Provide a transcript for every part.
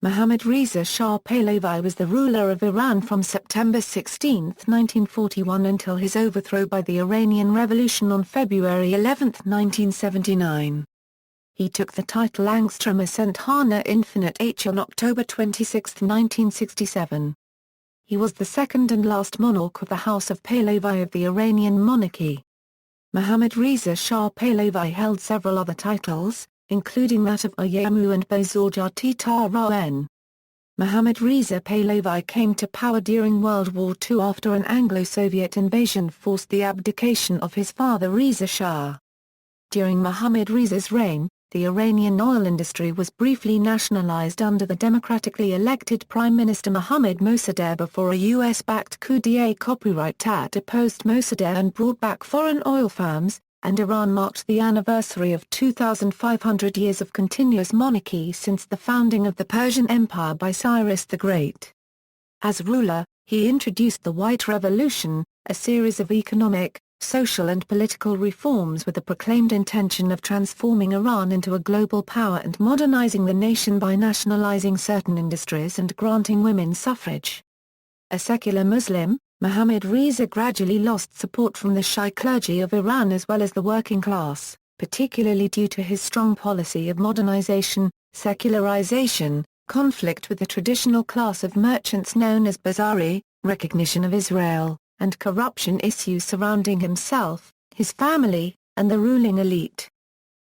Mohammad Reza Shah Pahlavi was the ruler of Iran from September 16, 1941 until his overthrow by the Iranian Revolution on February 11, 1979. He took the title Angstrom Ascent Hana Infinite H on October 26, 1967. He was the second and last monarch of the House of Pahlavi of the Iranian monarchy. Mohammad Reza Shah Pahlavi held several other titles, including that of Aryamehr and Bozorge Arteštārān. Mohammad Reza Pahlavi came to power during World War II after an Anglo-Soviet invasion forced the abdication of his father Reza Shah. During Mohammad Reza's reign, the Iranian oil industry was briefly nationalized under the democratically elected Prime Minister Mohammad Mosaddegh before a US-backed coup d'état deposed Mosaddegh and brought back foreign oil firms, and Iran marked the anniversary of 2,500 years of continuous monarchy since the founding of the Persian Empire by Cyrus the Great. As ruler, he introduced the White Revolution, a series of economic, social and political reforms with the proclaimed intention of transforming Iran into a global power and modernizing the nation by nationalizing certain industries and granting women suffrage. A secular Muslim, Mohammad Reza gradually lost support from the Shia clergy of Iran as well as the working class, particularly due to his strong policy of modernization, secularization, conflict with the traditional class of merchants known as Bazari, recognition of Israel, and corruption issues surrounding himself, his family, and the ruling elite.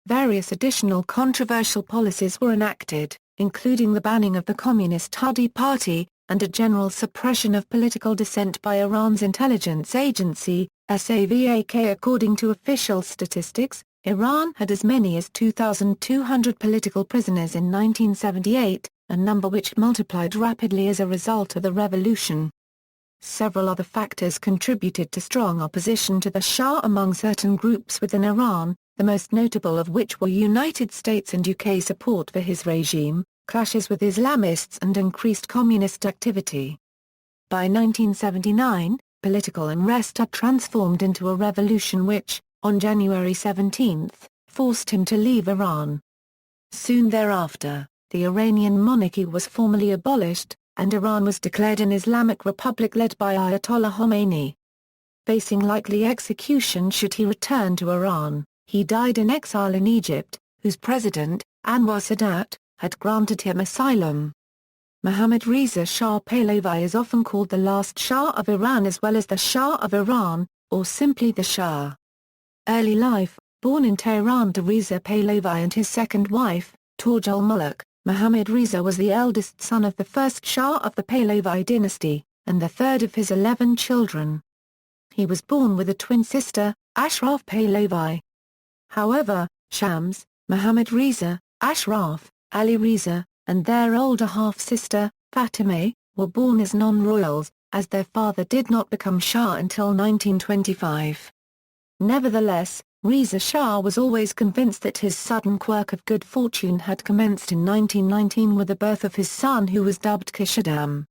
Various additional controversial policies were enacted, including the banning of the Communist Hadi Party, and a general suppression of political dissent by Iran's intelligence agency, SAVAK. According to official statistics, Iran had as many as 2,200 political prisoners in 1978, a number which multiplied rapidly as a result of the revolution. Several other factors contributed to strong opposition to the Shah among certain groups within Iran, the most notable of which were United States and UK support for his regime, clashes with Islamists and increased communist activity. By 1979, political unrest had transformed into a revolution which, on January 17, forced him to leave Iran. Soon thereafter, the Iranian monarchy was formally abolished, and Iran was declared an Islamic republic led by Ayatollah Khomeini. Facing likely execution should he return to Iran, he died in exile in Egypt, whose president, Anwar Sadat, had granted him asylum. Mohammad Reza Shah Pahlavi is often called the last Shah of Iran as well as the Shah of Iran, or simply the Shah. Early life: born in Tehran to Reza Pahlavi and his second wife, Taj al-Muluk, Mohammad Reza was the eldest son of the first Shah of the Pahlavi dynasty, and the third of his 11 children. He was born with a twin sister, Ashraf Pahlavi. However, Shams, Mohammad Reza, Ashraf, Ali Reza, and their older half-sister, Fatima, were born as non-royals, as their father did not become Shah until 1925. Nevertheless, Reza Shah was always convinced that his sudden quirk of good fortune had commenced in 1919 with the birth of his son who was dubbed Khishadam.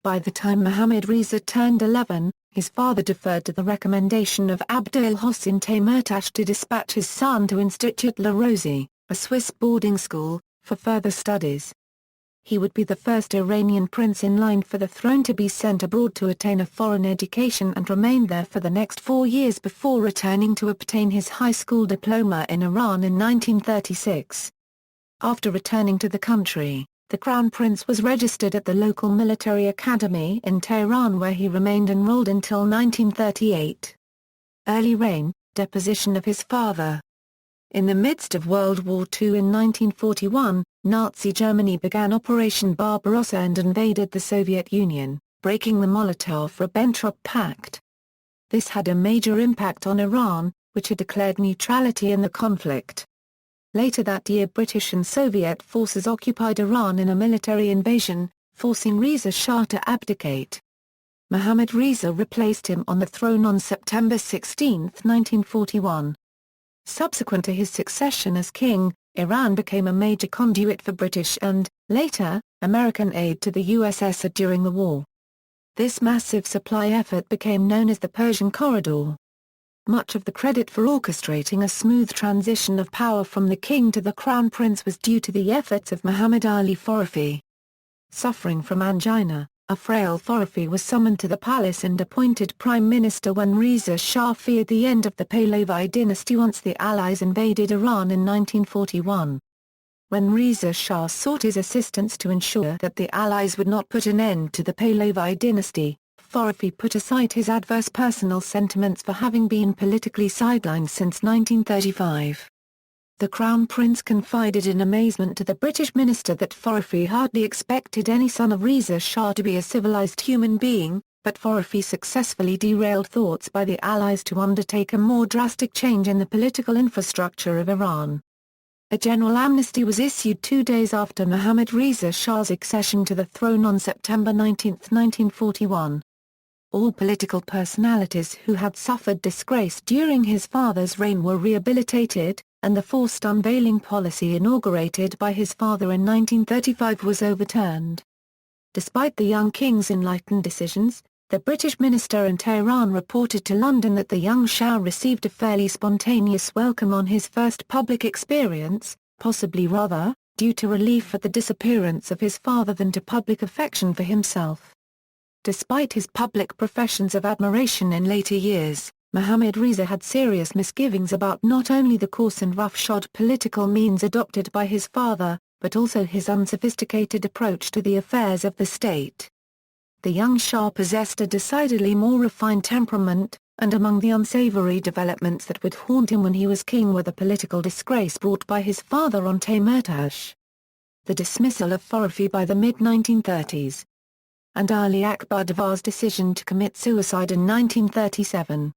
By the time Mohammad Reza turned 11, his father deferred to the recommendation of Abdel Hossein Tamertash to dispatch his son to Institut La Rosée, a Swiss boarding school, for further studies. He would be the first Iranian prince in line for the throne to be sent abroad to attain a foreign education and remained there for the next 4 years before returning to obtain his high school diploma in Iran in 1936. After returning to the country, the Crown Prince was registered at the local military academy in Tehran where he remained enrolled until 1938. Early reign: deposition of his father. In the midst of World War II in 1941, Nazi Germany began Operation Barbarossa and invaded the Soviet Union, breaking the Molotov-Ribbentrop Pact. This had a major impact on Iran, which had declared neutrality in the conflict. Later that year British and Soviet forces occupied Iran in a military invasion, forcing Reza Shah to abdicate. Mohammad Reza replaced him on the throne on September 16, 1941. Subsequent to his succession as king, Iran became a major conduit for British and, later, American aid to the USSR during the war. This massive supply effort became known as the Persian Corridor. Much of the credit for orchestrating a smooth transition of power from the king to the crown prince was due to the efforts of Muhammad Ali Foroughi. Suffering from angina, a frail Farah was summoned to the palace and appointed prime minister when Reza Shah feared the end of the Pahlavi dynasty once the Allies invaded Iran in 1941. When Reza Shah sought his assistance to ensure that the Allies would not put an end to the Pahlavi dynasty, Farah put aside his adverse personal sentiments for having been politically sidelined since 1935. The Crown Prince confided in amazement to the British minister that Farah hardly expected any son of Reza Shah to be a civilized human being, but Farah successfully derailed thoughts by the Allies to undertake a more drastic change in the political infrastructure of Iran. A general amnesty was issued 2 days after Mohammad Reza Shah's accession to the throne on September 19, 1941. All political personalities who had suffered disgrace during his father's reign were rehabilitated, and the forced unveiling policy inaugurated by his father in 1935 was overturned. Despite the young king's enlightened decisions, the British minister in Tehran reported to London that the young Shah received a fairly spontaneous welcome on his first public experience, possibly rather, due to relief at the disappearance of his father than to public affection for himself. Despite his public professions of admiration in later years, Mohammad Reza had serious misgivings about not only the coarse and roughshod political means adopted by his father, but also his unsophisticated approach to the affairs of the state. The young Shah possessed a decidedly more refined temperament, and among the unsavory developments that would haunt him when he was king were the political disgrace brought by his father on Taimurtash, the dismissal of Farah by the mid-1930s, and Ali Akbar Davar's decision to commit suicide in 1937.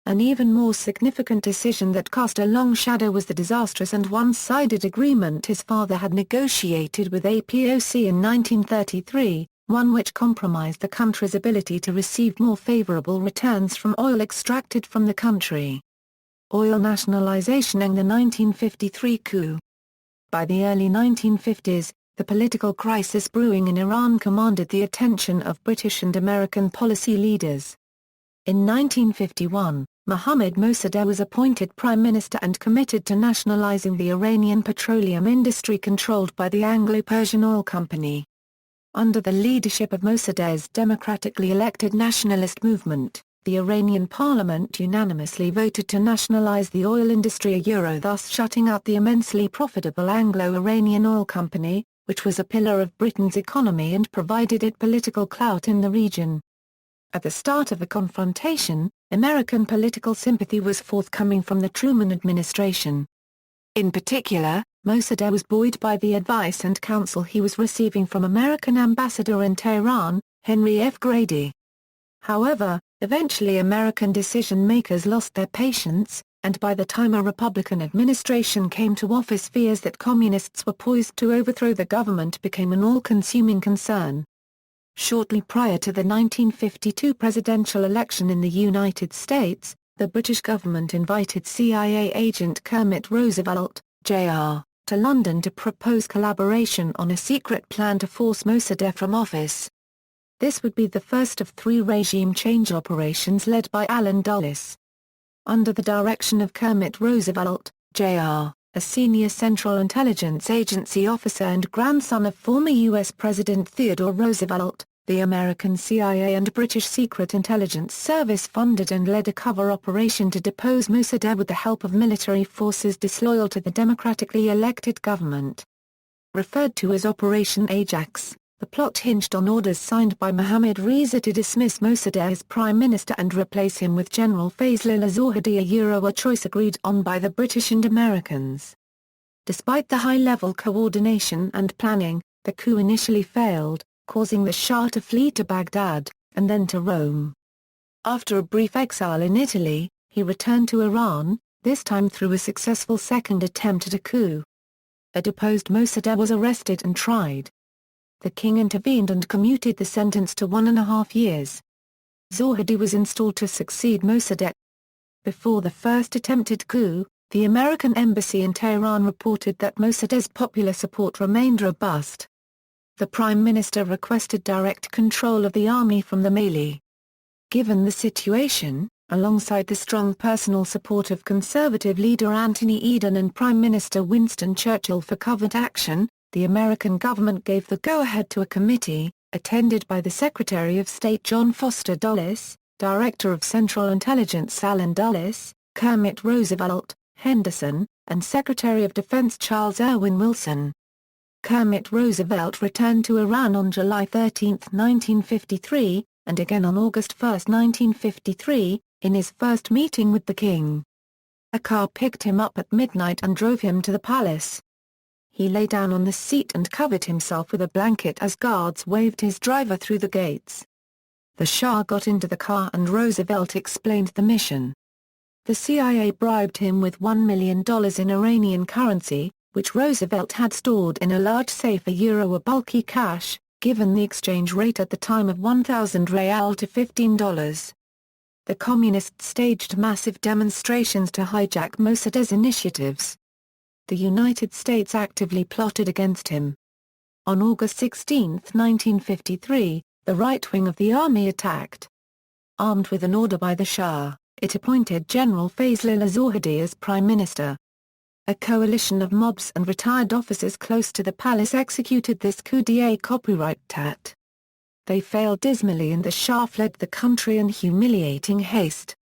An even more significant decision that cast a long shadow was the disastrous and one-sided agreement his father had negotiated with APOC in 1933, one which compromised the country's ability to receive more favorable returns from oil extracted from the country. Oil nationalization and the 1953 coup. By the early 1950s, the political crisis brewing in Iran commanded the attention of British and American policy leaders. In 1951, Mohammad Mosaddegh was appointed prime minister and committed to nationalizing the Iranian petroleum industry controlled by the Anglo-Persian Oil Company. Under the leadership of Mossadegh's democratically elected nationalist movement, the Iranian parliament unanimously voted to nationalize the oil industry, thus shutting out the immensely profitable Anglo-Iranian Oil Company, which was a pillar of Britain's economy and provided it political clout in the region. At the start of the confrontation, American political sympathy was forthcoming from the Truman administration. In particular, Mossadegh was buoyed by the advice and counsel he was receiving from American ambassador in Tehran, Henry F. Grady. However, eventually American decision-makers lost their patience, and by the time a Republican administration came to office, fears that communists were poised to overthrow the government became an all-consuming concern. Shortly prior to the 1952 presidential election in the United States, the British government invited CIA agent Kermit Roosevelt, Jr., to London to propose collaboration on a secret plan to force Mossadegh from office. This would be the first of 3 regime change operations led by Allen Dulles. Under the direction of Kermit Roosevelt, Jr., a senior Central Intelligence Agency officer and grandson of former U.S. President Theodore Roosevelt, the American CIA and British Secret Intelligence Service funded and led a cover operation to depose Mossadegh with the help of military forces disloyal to the democratically elected government. Referred to as Operation Ajax, the plot hinged on orders signed by Mohammad Reza to dismiss Mossadegh as prime minister and replace him with General Fazlullah Zahedi, a choice agreed on by the British and Americans. Despite the high-level coordination and planning, the coup initially failed, causing the Shah to flee to Baghdad, and then to Rome. After a brief exile in Italy, he returned to Iran, this time through a successful second attempt at a coup. A deposed Mossadegh was arrested and tried. The king intervened and commuted the sentence to 1.5 years. Zahedi was installed to succeed Mossadegh. Before the first attempted coup, the American embassy in Tehran reported that Mossadegh's popular support remained robust. The prime minister requested direct control of the army from the Mali. Given the situation, alongside the strong personal support of conservative leader Anthony Eden and Prime Minister Winston Churchill for covert action, the American government gave the go-ahead to a committee, attended by the Secretary of State John Foster Dulles, Director of Central Intelligence Allen Dulles, Kermit Roosevelt, Henderson, and Secretary of Defense Charles Erwin Wilson. Kermit Roosevelt returned to Iran on July 13, 1953, and again on August 1, 1953, in his first meeting with the king. A car picked him up at midnight and drove him to the palace. He lay down on the seat and covered himself with a blanket as guards waved his driver through the gates. The Shah got into the car and Roosevelt explained the mission. The CIA bribed him with $1 million in Iranian currency, which Roosevelt had stored in a large safe a bulky cash, given the exchange rate at the time of 1,000 rial to $15. The Communists staged massive demonstrations to hijack Mossadegh's initiatives. The United States actively plotted against him. On August 16, 1953, the right wing of the army attacked. Armed with an order by the Shah, it appointed General Fazlollah Zahedi as Prime Minister. A coalition of mobs and retired officers close to the palace executed this coup d'état. They failed dismally and the Shah fled the country in humiliating haste.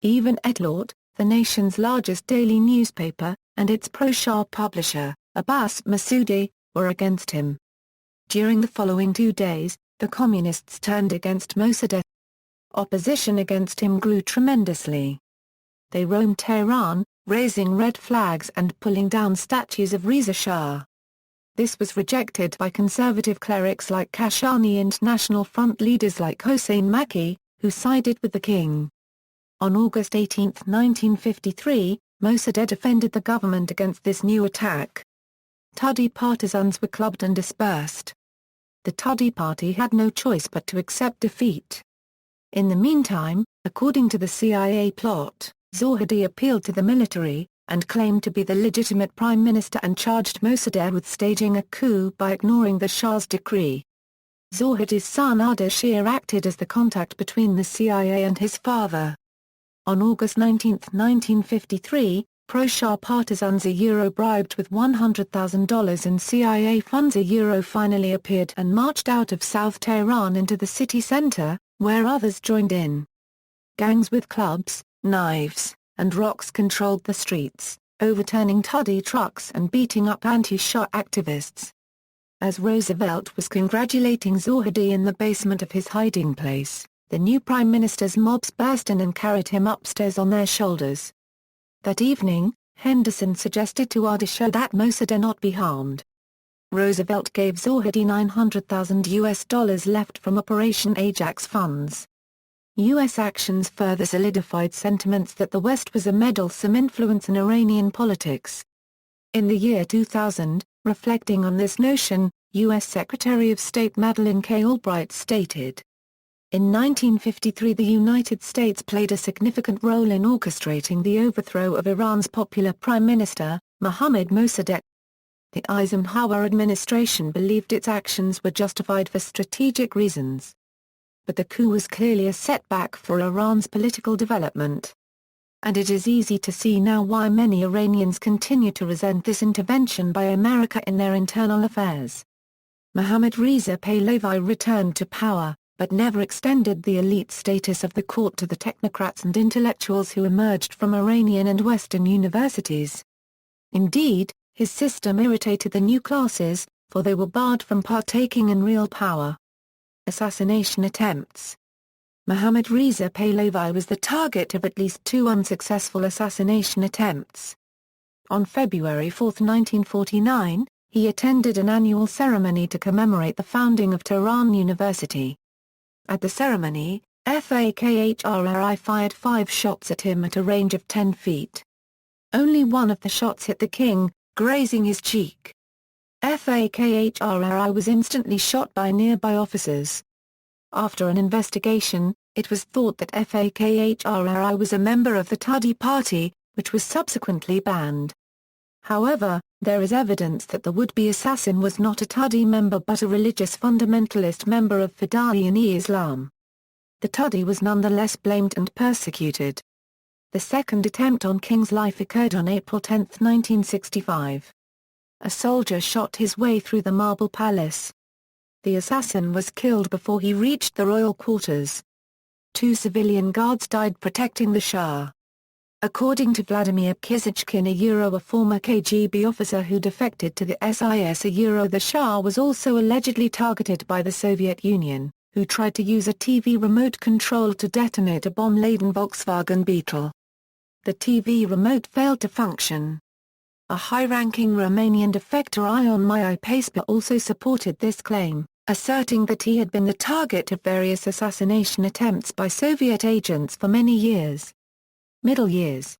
Even Etlort, the nation's largest daily newspaper, and its pro-Shah publisher, Abbas Masudi, were against him. During the following 2 days, the Communists turned against Mossadegh. Opposition against him grew tremendously. They roamed Tehran, raising red flags and pulling down statues of Reza Shah. This was rejected by conservative clerics like Kashani and National Front leaders like Hossein Makki, who sided with the king. On August 18, 1953, Mossadegh defended the government against this new attack. Tudeh partisans were clubbed and dispersed. The Tudeh party had no choice but to accept defeat. In the meantime, according to the CIA plot, Zahedi appealed to the military, and claimed to be the legitimate prime minister and charged Mossadegh with staging a coup by ignoring the Shah's decree. Zahedi's son Ardashir acted as the contact between the CIA and his father. On August 19, 1953, pro-Shah partisans bribed with $100,000 in CIA funds finally appeared and marched out of South Tehran into the city center, where others joined in. Gangs with clubs, knives, and rocks controlled the streets, overturning Tudeh trucks and beating up anti-Shah activists. As Roosevelt was congratulating Zahedi in the basement of his hiding place, the new prime minister's mobs burst in and carried him upstairs on their shoulders. That evening, Henderson suggested to Ardashir that Mossadegh not be harmed. Roosevelt gave Zahedi $900,000 left from Operation Ajax funds. U.S. actions further solidified sentiments that the West was a meddlesome influence in Iranian politics. In the year 2000, reflecting on this notion, U.S. Secretary of State Madeleine K. Albright stated, "In 1953 the United States played a significant role in orchestrating the overthrow of Iran's popular Prime Minister, Mohammad Mosaddegh. The Eisenhower administration believed its actions were justified for strategic reasons. But the coup was clearly a setback for Iran's political development. And it is easy to see now why many Iranians continue to resent this intervention by America in their internal affairs." Mohammad Reza Pahlavi returned to power, but never extended the elite status of the court to the technocrats and intellectuals who emerged from Iranian and Western universities. Indeed, his system irritated the new classes, for they were barred from partaking in real power. Assassination attempts. Mohammad Reza Pahlavi was the target of at least 2 unsuccessful assassination attempts. On February 4, 1949, he attended an annual ceremony to commemorate the founding of Tehran University. At the ceremony, Fakhrri fired 5 shots at him at a range of 10 feet. Only one of the shots hit the king, grazing his cheek. Fakhrri was instantly shot by nearby officers. After an investigation, it was thought that Fakhrri was a member of the Tudeh party, which was subsequently banned. However, there is evidence that the would-be assassin was not a Tudeh member but a religious fundamentalist member of Fidayeen-e-Islam. The Tudeh was nonetheless blamed and persecuted. The second attempt on King's life occurred on April 10, 1965. a soldier shot his way through the marble palace. The assassin was killed before he reached the royal quarters. 2 civilian guards died protecting the Shah. According to Vladimir Kizichkin, a former KGB officer who defected to the SIS, the Shah was also allegedly targeted by the Soviet Union, who tried to use a TV remote control to detonate a bomb-laden Volkswagen Beetle. The TV remote failed to function. A high-ranking Romanian defector Ion Mihai also supported this claim, asserting that he had been the target of various assassination attempts by Soviet agents for many years. Middle years.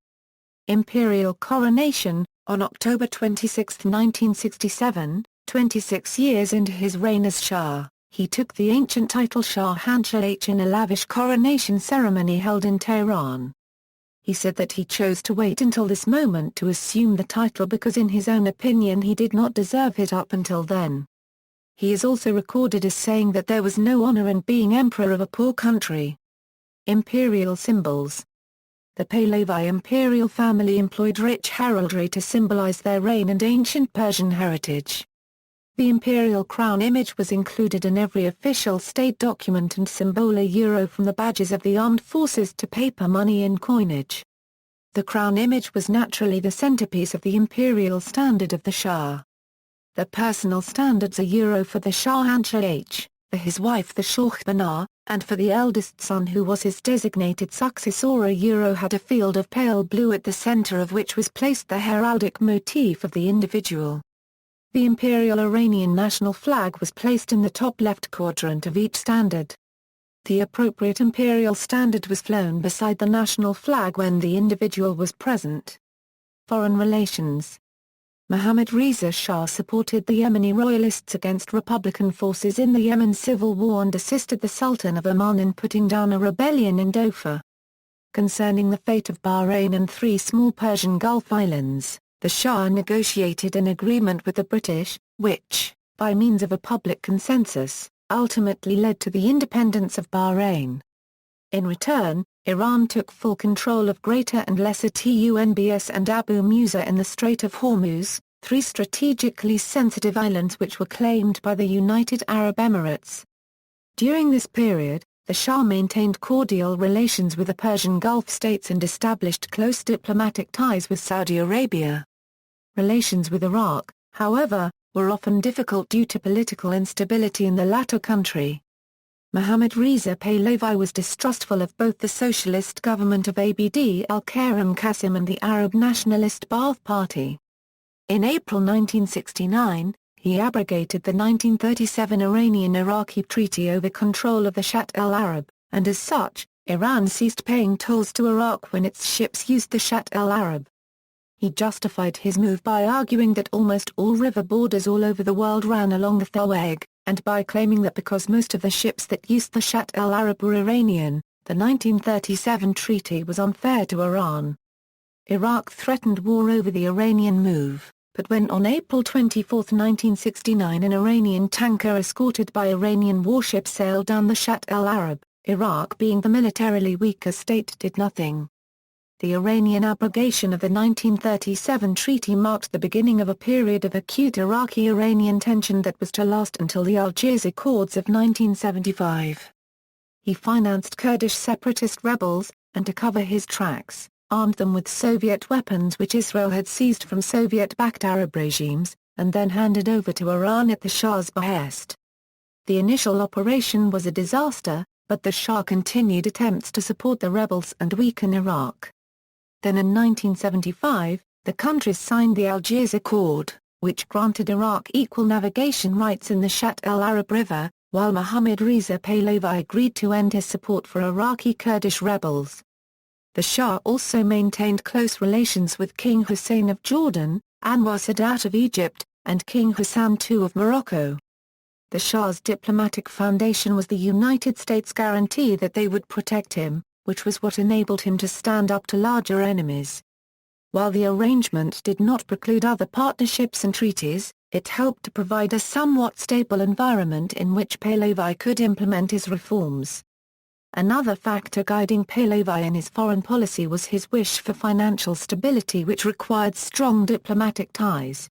Imperial coronation. On October 26, 1967, 26 years into his reign as Shah, he took the ancient title Şâhanšāh in a lavish coronation ceremony held in Tehran. He said that he chose to wait until this moment to assume the title because in his own opinion he did not deserve it up until then. He is also recorded as saying that there was no honor in being emperor of a poor country. Imperial symbols. The Pahlavi imperial family employed rich heraldry to symbolize their reign and ancient Persian heritage. The imperial crown image was included in every official state document and symbol from the badges of the armed forces to paper money and coinage. The crown image was naturally the centerpiece of the imperial standard of the Shah. The personal standards are for the Şâhanšāh, for his wife the Shâh, and for the eldest son who was his designated successor. Had a field of pale blue at the center of which was placed the heraldic motif of the individual. The imperial Iranian national flag was placed in the top left quadrant of each standard. The appropriate imperial standard was flown beside the national flag when the individual was present. Foreign relations. Mohammad Reza Shah supported the Yemeni royalists against republican forces in the Yemen civil war and assisted the Sultan of Oman in putting down a rebellion in Dofa. Concerning the fate of Bahrain and 3 small Persian Gulf islands, the Shah negotiated an agreement with the British, which, by means of a public consensus, ultimately led to the independence of Bahrain. In return, Iran took full control of Greater and Lesser Tumbs and Abu Musa in the Strait of Hormuz, 3 strategically sensitive islands which were claimed by the United Arab Emirates. During this period, the Shah maintained cordial relations with the Persian Gulf states and established close diplomatic ties with Saudi Arabia. Relations with Iraq, however, were often difficult due to political instability in the latter country. Mohammad Reza Pahlavi was distrustful of both the socialist government of Abd al-Karim Qasim and the Arab nationalist Ba'ath Party. In April 1969, he abrogated the 1937 Iranian-Iraqi Treaty over control of the Shatt el-Arab, and as such, Iran ceased paying tolls to Iraq when its ships used the Shatt el-Arab. He justified his move by arguing that almost all river borders all over the world ran along the Thalweg, and by claiming that because most of the ships that used the Shatt el-Arab were Iranian, the 1937 treaty was unfair to Iran. Iraq threatened war over the Iranian move, but when on April 24, 1969 an Iranian tanker escorted by Iranian warships sailed down the Shatt el-Arab, Iraq being the militarily weaker state did nothing. The Iranian abrogation of the 1937 treaty marked the beginning of a period of acute Iraqi-Iranian tension that was to last until the Algiers Accords of 1975. He financed Kurdish separatist rebels, and to cover his tracks, armed them with Soviet weapons which Israel had seized from Soviet-backed Arab regimes, and then handed over to Iran at the Shah's behest. The initial operation was a disaster, but the Shah continued attempts to support the rebels and weaken Iraq. Then in 1975, the countries signed the Algiers Accord, which granted Iraq equal navigation rights in the Shatt el-Arab River, while Mohammad Reza Pahlavi agreed to end his support for Iraqi Kurdish rebels. The Shah also maintained close relations with King Hussein of Jordan, Anwar Sadat of Egypt, and King Hassan II of Morocco. The Shah's diplomatic foundation was the United States' guarantee that they would protect him, which was what enabled him to stand up to larger enemies. While the arrangement did not preclude other partnerships and treaties, it helped to provide a somewhat stable environment in which Pahlavi could implement his reforms. Another factor guiding Pahlavi in his foreign policy was his wish for financial stability which required strong diplomatic ties.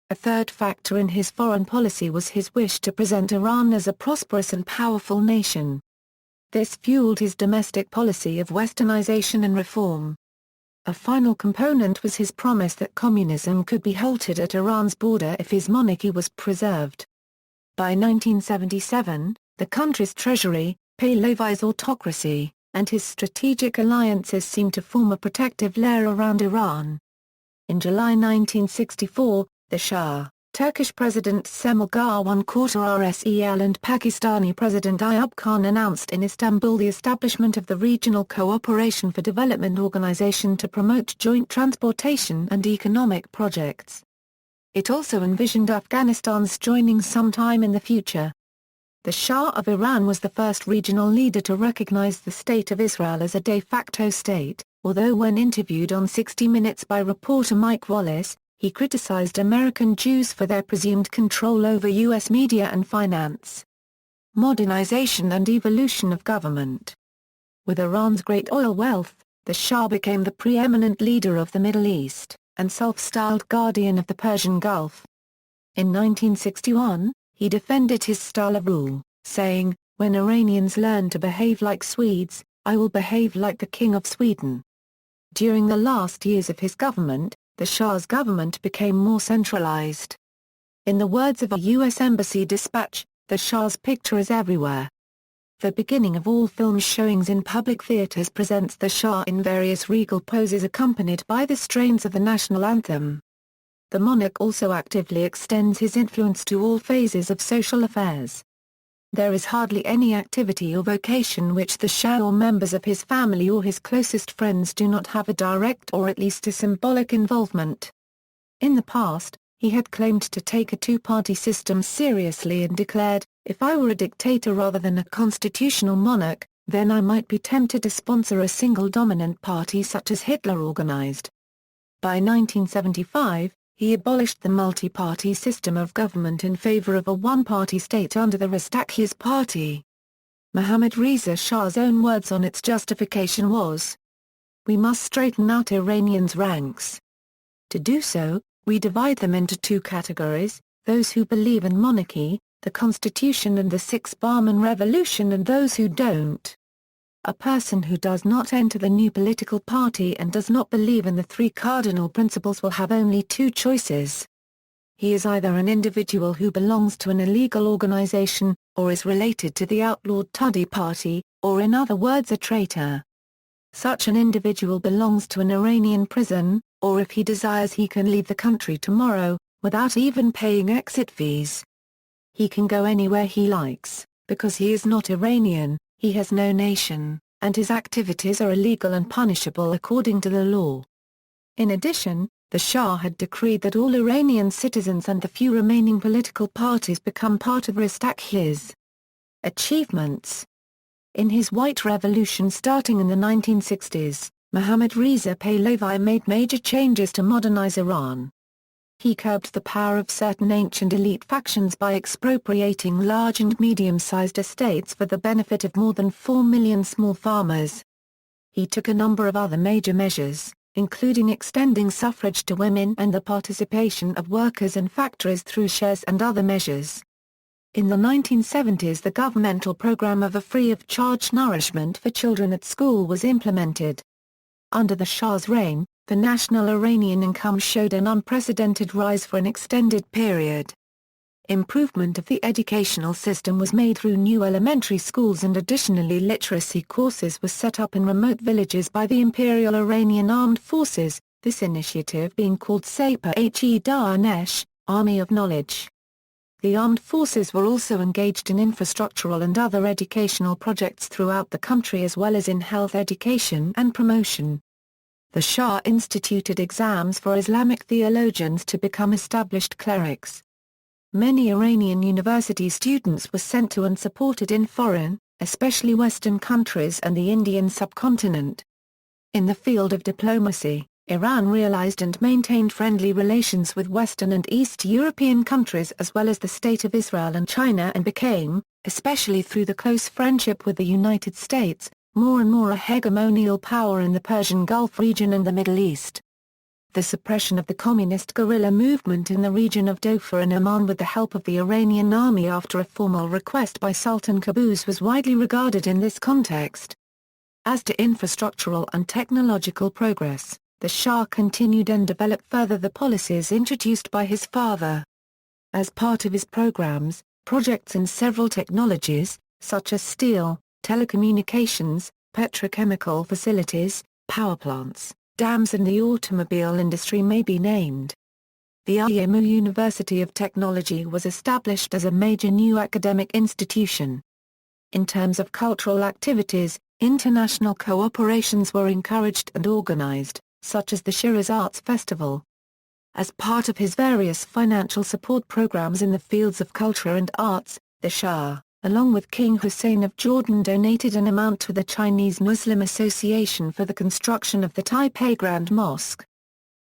A third factor in his foreign policy was his wish to present Iran as a prosperous and powerful nation. This fueled his domestic policy of westernization and reform. A final component was his promise that communism could be halted at Iran's border if his monarchy was preserved. By 1977, the country's treasury, Pahlavi's autocracy, and his strategic alliances seemed to form a protective layer around Iran. In July 1964, the Shah, Turkish President Cemal Gurwan Rsel and Pakistani President Ayub Khan announced in Istanbul the establishment of the Regional Cooperation for Development Organization to promote joint transportation and economic projects. It also envisioned Afghanistan's joining sometime in the future. The Shah of Iran was the first regional leader to recognize the State of Israel as a de facto state, although when interviewed on 60 Minutes by reporter Mike Wallace, he criticized American Jews for their presumed control over U.S. media and finance. Modernization and evolution of government. With Iran's great oil wealth, the Shah became the preeminent leader of the Middle East, and self-styled guardian of the Persian Gulf. In 1961, he defended his style of rule, saying, "When Iranians learn to behave like Swedes, I will behave like the King of Sweden." During the last years of his government, the Shah's government became more centralized. In the words of a U.S. Embassy dispatch, the Shah's picture is everywhere. The beginning of all film showings in public theaters presents the Shah in various regal poses accompanied by the strains of the national anthem. The monarch also actively extends his influence to all phases of social affairs. There is hardly any activity or vocation which the Shah or members of his family or his closest friends do not have a direct or at least a symbolic involvement. In the past, he had claimed to take a two-party system seriously and declared, "If I were a dictator rather than a constitutional monarch, then I might be tempted to sponsor a single dominant party such as Hitler organized." By 1975, he abolished the multi-party system of government in favor of a one-party state under the reഃzʒៈparty. Mohammad Reza Shah's own words on its justification was, "We must straighten out Iranians' ranks. To do so, we divide them into two categories, those who believe in monarchy, the constitution and the Sixth Bahman Revolution, and those who don't. A person who does not enter the new political party and does not believe in the three cardinal principles will have only two choices. He is either an individual who belongs to an illegal organization, or is related to the outlawed Tudeh party, or in other words a traitor. Such an individual belongs to an Iranian prison, or if he desires he can leave the country tomorrow, without even paying exit fees. He can go anywhere he likes, because he is not Iranian. He has no nation, and his activities are illegal and punishable according to the law." In addition, the Shah had decreed that all Iranian citizens and the few remaining political parties become part of reഃzʒៈ. Achievements. In his White Revolution starting in the 1960s, Mohammad Reza Pahlavi made major changes to modernize Iran. He curbed the power of certain ancient elite factions by expropriating large and medium-sized estates for the benefit of more than 4 million small farmers. He took a number of other major measures, including extending suffrage to women and the participation of workers in factories through shares and other measures. In the 1970s, the governmental program of a free-of-charge nourishment for children at school was implemented. Under the Shah's reign, the national Iranian income showed an unprecedented rise for an extended period. Improvement of the educational system was made through new elementary schools, and additionally literacy courses were set up in remote villages by the Imperial Iranian Armed Forces, this initiative being called pæhlæഃviː, Army of Knowledge. The armed forces were also engaged in infrastructural and other educational projects throughout the country as well as in health education and promotion. The Shah instituted exams for Islamic theologians to become established clerics. Many Iranian university students were sent to and supported in foreign, especially Western countries and the Indian subcontinent. In the field of diplomacy, Iran realized and maintained friendly relations with Western and East European countries as well as the State of Israel and China, and became, especially through the close friendship with the United States, more and more a hegemonial power in the Persian Gulf region and the Middle East. the suppression of the communist guerrilla movement in the region of Dhofar in Oman with the help of the Iranian army after a formal request by Sultan Qaboos was widely regarded in this context. As to infrastructural and technological progress, the Shah continued and developed further the policies introduced by his father. As part of his programs, projects in several technologies, such as steel, telecommunications, petrochemical facilities, power plants, dams and the automobile industry may be named. The Aryamehr University of Technology was established as a major new academic institution. In terms of cultural activities, international cooperations were encouraged and organized, such as the Shiraz Arts Festival. As part of his various financial support programs in the fields of culture and arts, the Shah, along with King Hussein of Jordan, donated an amount to the Chinese Muslim Association for the construction of the Taipei Grand Mosque.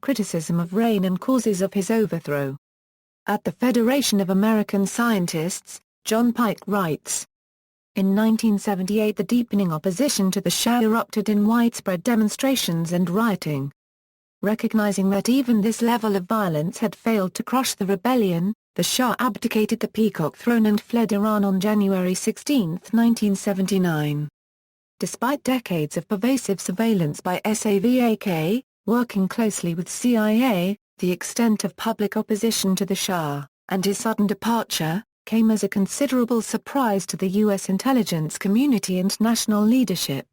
Criticism of reign and causes of his overthrow. At the Federation of American Scientists, John Pike writes, in 1978 the deepening opposition to the Shah erupted in widespread demonstrations and rioting. Recognizing that even this level of violence had failed to crush the rebellion, the Shah abdicated the peacock throne and fled Iran on January 16, 1979. Despite decades of pervasive surveillance by SAVAK, working closely with CIA, the extent of public opposition to the Shah, and his sudden departure, came as a considerable surprise to the U.S. intelligence community and national leadership.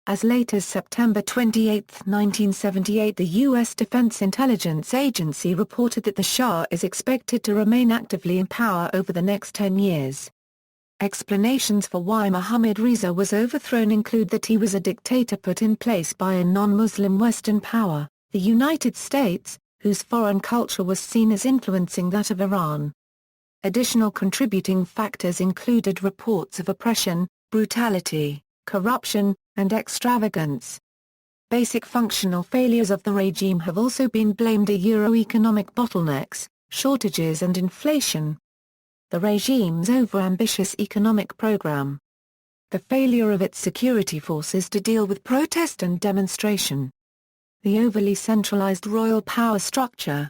As late as September 28, 1978, the U.S. Defense Intelligence Agency reported that the Shah is expected to remain actively in power over the next 10 years. Explanations for why Mohammad Reza was overthrown include that he was a dictator put in place by a non-Muslim Western power, the United States, whose foreign culture was seen as influencing that of Iran. Additional contributing factors included reports of oppression, brutality, corruption, and extravagance. Basic functional failures of the regime have also been blamed: economic bottlenecks, shortages and inflation. The regime's overambitious economic program. The failure of its security forces to deal with protest and demonstration. The overly centralized royal power structure.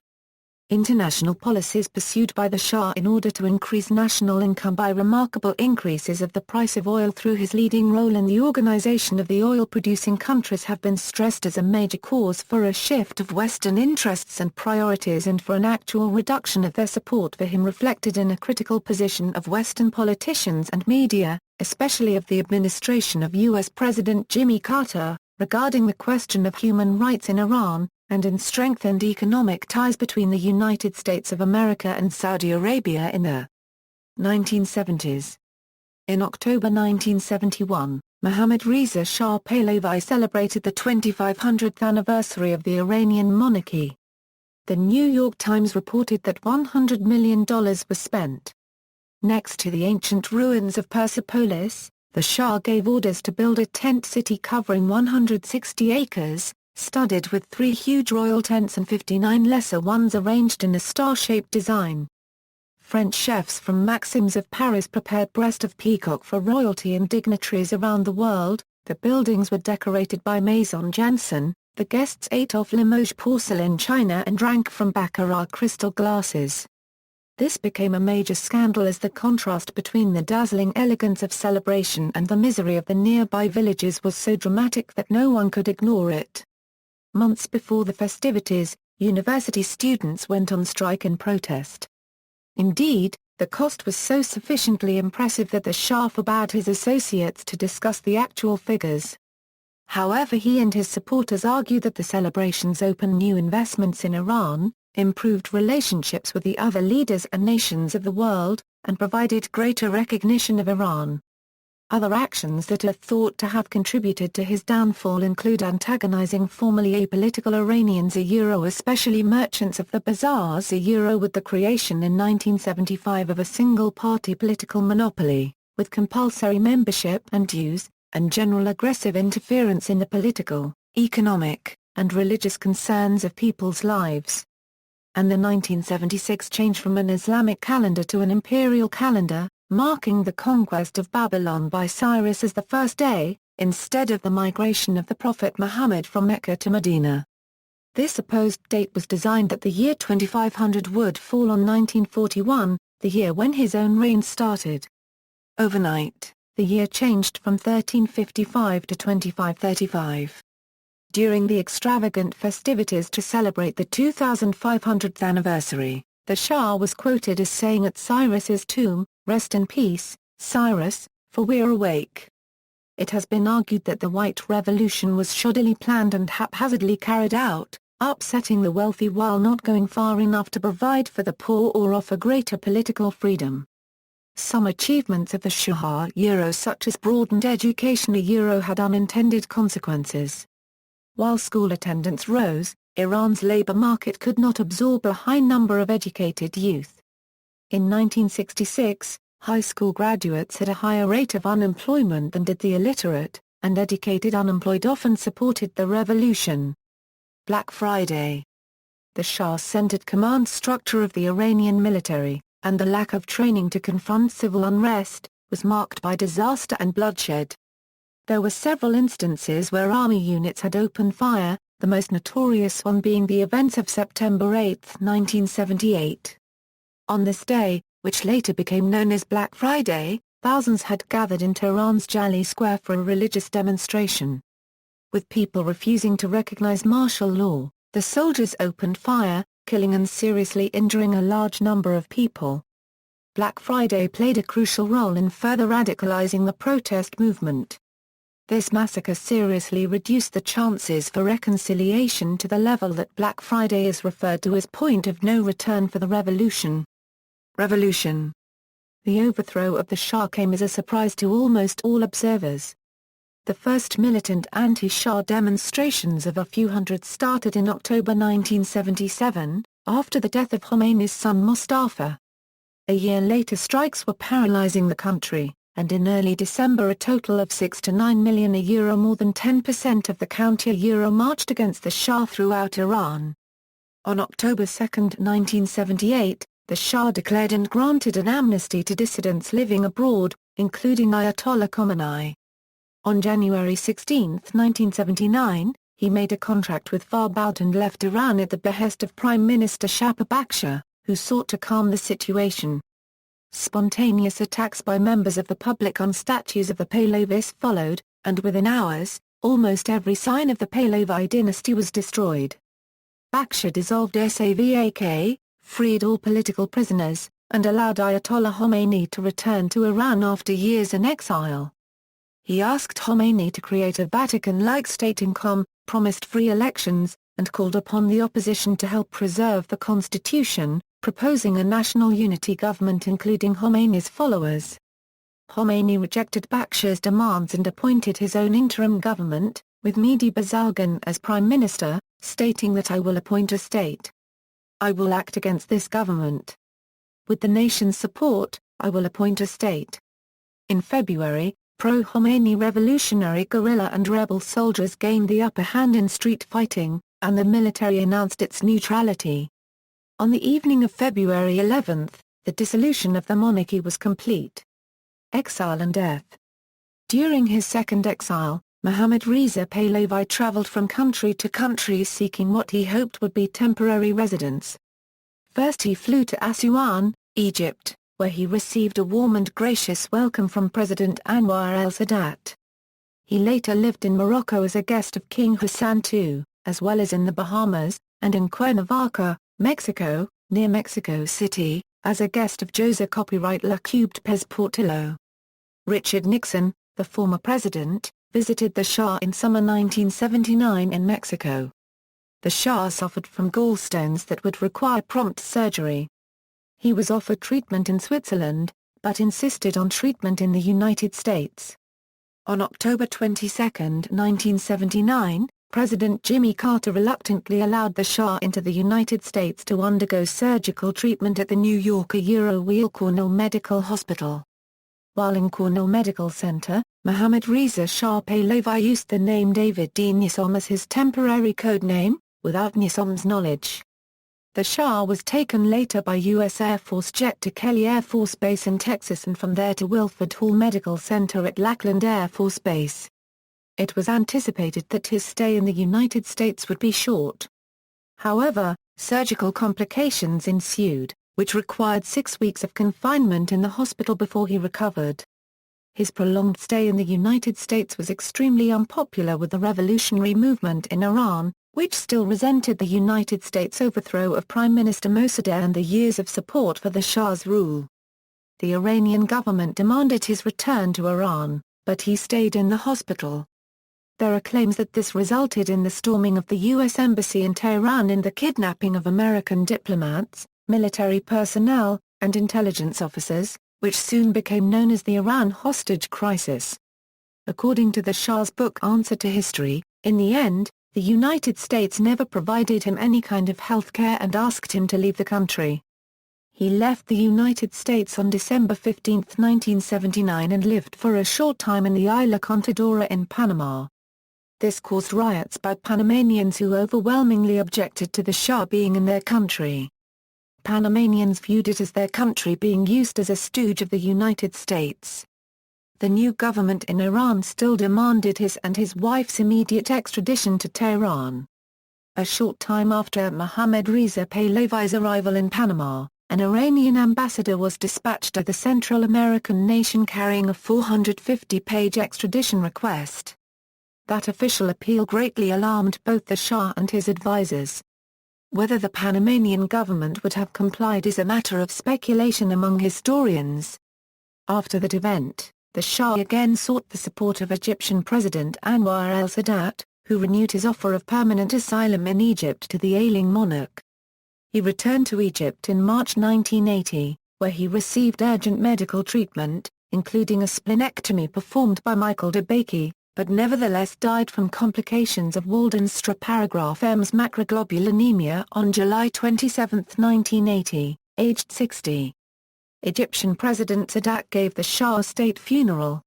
International policies pursued by the Shah in order to increase national income by remarkable increases of the price of oil through his leading role in the organization of the oil-producing countries have been stressed as a major cause for a shift of Western interests and priorities and for an actual reduction of their support for him, reflected in a critical position of Western politicians and media, especially of the administration of U.S. President Jimmy Carter, regarding the question of human rights in Iran, and in strengthened economic ties between the United States of America and Saudi Arabia in the 1970s. In October 1971, Mohammad Reza Shah Pahlavi celebrated the 2500th anniversary of the Iranian monarchy. The New York Times reported that $100 million was spent. Next to the ancient ruins of Persepolis, the Shah gave orders to build a tent city covering 160 acres, studded with 3 huge royal tents and 59 lesser ones arranged in a star-shaped design. French chefs from Maxim's of Paris prepared breast of peacock for royalty and dignitaries around the world. The buildings were decorated by Maison Janson. The guests ate off Limoges porcelain china and drank from Baccarat crystal glasses. This became a major scandal as the contrast between the dazzling elegance of celebration and the misery of the nearby villages was so dramatic that no one could ignore it. Months before the festivities, university students went on strike in protest. Indeed, the cost was so sufficiently impressive that the Shah forbade his associates to discuss the actual figures. However, he and his supporters argued that the celebrations opened new investments in Iran, improved relationships with the other leaders and nations of the world, and provided greater recognition of Iran. Other actions that are thought to have contributed to his downfall include antagonizing formerly apolitical Iranians, especially merchants of the bazaars, with the creation in 1975 of a single-party political monopoly, with compulsory membership and dues, and general aggressive interference in the political, economic, and religious concerns of people's lives. And the 1976 change from an Islamic calendar to an imperial calendar, marking the conquest of Babylon by Cyrus as the first day, instead of the migration of the Prophet Muhammad from Mecca to Medina. This supposed date was designed that the year 2500 would fall on 1941, the year when his own reign started. Overnight, the year changed from 1355 to 2535. During the extravagant festivities to celebrate the 2500th anniversary, the Shah was quoted as saying at Cyrus's tomb, "Rest in peace, Cyrus, for we're awake." It has been argued that the White Revolution was shoddily planned and haphazardly carried out, upsetting the wealthy while not going far enough to provide for the poor or offer greater political freedom. Some achievements of the Shah such as broadened education had unintended consequences. While school attendance rose, Iran's labor market could not absorb a high number of educated youth. In 1966, high school graduates had a higher rate of unemployment than did the illiterate, and educated unemployed often supported the revolution. Black Friday. The Shah-centered command structure of the Iranian military, and the lack of training to confront civil unrest, was marked by disaster and bloodshed. There were several instances where army units had opened fire, the most notorious one being the events of September 8, 1978. On this day, which later became known as Black Friday, thousands had gathered in Tehran's Jali Square for a religious demonstration. With people refusing to recognize martial law, the soldiers opened fire, killing and seriously injuring a large number of people. Black Friday played a crucial role in further radicalizing the protest movement. This massacre seriously reduced the chances for reconciliation to the level that Black Friday is referred to as point of no return for the revolution. Revolution. The overthrow of the Shah came as a surprise to almost all observers. The first militant anti-Shah demonstrations of a few hundred started in October 1977, after the death of Khomeini's son Mustafa. A year later strikes were paralyzing the country, and in early December a total of 6 to 9 million more than 10% of the counter marched against the Shah throughout Iran. On October 2, 1978, the Shah declared and granted an amnesty to dissidents living abroad, including Ayatollah Khomeini. On January 16, 1979, he made a contract with Farah and left Iran at the behest of Prime Minister Shah Pahlavi, who sought to calm the situation. Spontaneous attacks by members of the public on statues of the pæhlæʻviः followed, and within hours, almost every sign of the Pahlavi dynasty was destroyed. Pahlavi dissolved Savak, freed all political prisoners, and allowed Ayatollah Khomeini to return to Iran after years in exile. He asked Khomeini to create a Vatican-like state promised free elections, and called upon the opposition to help preserve the constitution, proposing a national unity government including Khomeini's followers. Khomeini rejected Pahlavi's demands and appointed his own interim government, with Mehdi Bazargan as prime minister, stating that "I will appoint a state. I will act against this government. With the nation's support, I will appoint a state." In February, pro-Khomeini revolutionary guerrilla and rebel soldiers gained the upper hand in street fighting, and the military announced its neutrality. On the evening of February 11, the dissolution of the monarchy was complete. Exile and death. During his second exile, Mohammad Reza Pahlavi traveled from country to country seeking what he hoped would be temporary residence. First he flew to Assuan, Egypt, where he received a warm and gracious welcome from President Anwar el-Sadat. He later lived in Morocco as a guest of King Hassan II, as well as in the Bahamas, and in Cuernavaca, Mexico, near Mexico City, as a guest of José copyright La Cubed Pez Portillo. Richard Nixon, the former president, visited the Shah in summer 1979 in Mexico. The Shah suffered from gallstones that would require prompt surgery. He was offered treatment in Switzerland, but insisted on treatment in the United States. On October 22, 1979, President Jimmy Carter reluctantly allowed the Shah into the United States to undergo surgical treatment at the New York Weill Cornell Medical Hospital. While in Cornell Medical Center, Mohammad Reza Shah Pahlavi used the name David D. Nizam as his temporary code name, without Nizam's knowledge. The Shah was taken later by U.S. Air Force jet to Kelly Air Force Base in Texas and from there to Wilford Hall Medical Center at Lackland Air Force Base. It was anticipated that his stay in the United States would be short. However, surgical complications ensued, which required 6 weeks of confinement in the hospital before he recovered. His prolonged stay in the United States was extremely unpopular with the revolutionary movement in Iran, which still resented the United States' overthrow of Prime Minister Mosaddegh and the years of support for the Shah's rule. The Iranian government demanded his return to Iran, but he stayed in the hospital. There are claims that this resulted in the storming of the U.S. Embassy in Tehran and the kidnapping of American diplomats, military personnel, and intelligence officers, which soon became known as the Iran hostage crisis. According to the Shah's book Answer to History, in the end, the United States never provided him any kind of health care and asked him to leave the country. He left the United States on December 15, 1979 and lived for a short time in the Isla Contadora in Panama. This caused riots by Panamanians who overwhelmingly objected to the Shah being in their country. Panamanians viewed it as their country being used as a stooge of the United States. The new government in Iran still demanded his and his wife's immediate extradition to Tehran. A short time after Mohammad Reza Pahlavi's arrival in Panama, an Iranian ambassador was dispatched to the Central American nation carrying a 450-page extradition request. That official appeal greatly alarmed both the Shah and his advisors. Whether the Panamanian government would have complied is a matter of speculation among historians. After that event, the Shah again sought the support of Egyptian President Anwar el-Sadat, who renewed his offer of permanent asylum in Egypt to the ailing monarch. He returned to Egypt in March 1980, where he received urgent medical treatment, including a splenectomy performed by Michael DeBakey, but nevertheless died from complications of Waldenström paragraph M's macroglobulinemia on July 27, 1980, aged 60. Egyptian President Sadat gave the Shah a state funeral.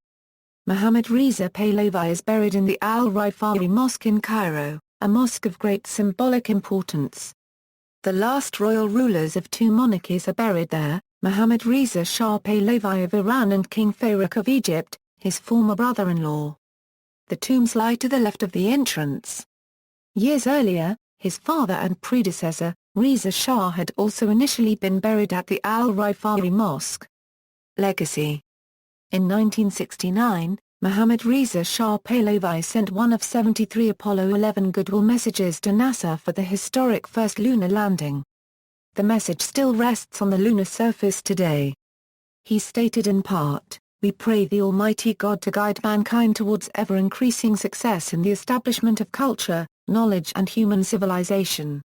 Mohammad Reza Pahlavi is buried in the Al-Rifa'i Mosque in Cairo, a mosque of great symbolic importance. The last royal rulers of two monarchies are buried there, Mohammad Reza Shah Pahlavi of Iran and King Farouk of Egypt, his former brother-in-law. The tombs lie to the left of the entrance. Years earlier, his father and predecessor, Reza Shah, had also initially been buried at the Al-Rifa'i Mosque. Legacy. In 1969, Mohammad Reza Shah Pahlavi sent one of 73 Apollo 11 goodwill messages to NASA for the historic first lunar landing. The message still rests on the lunar surface today. He stated in part, "We pray the Almighty God to guide mankind towards ever-increasing success in the establishment of culture, knowledge and human civilization."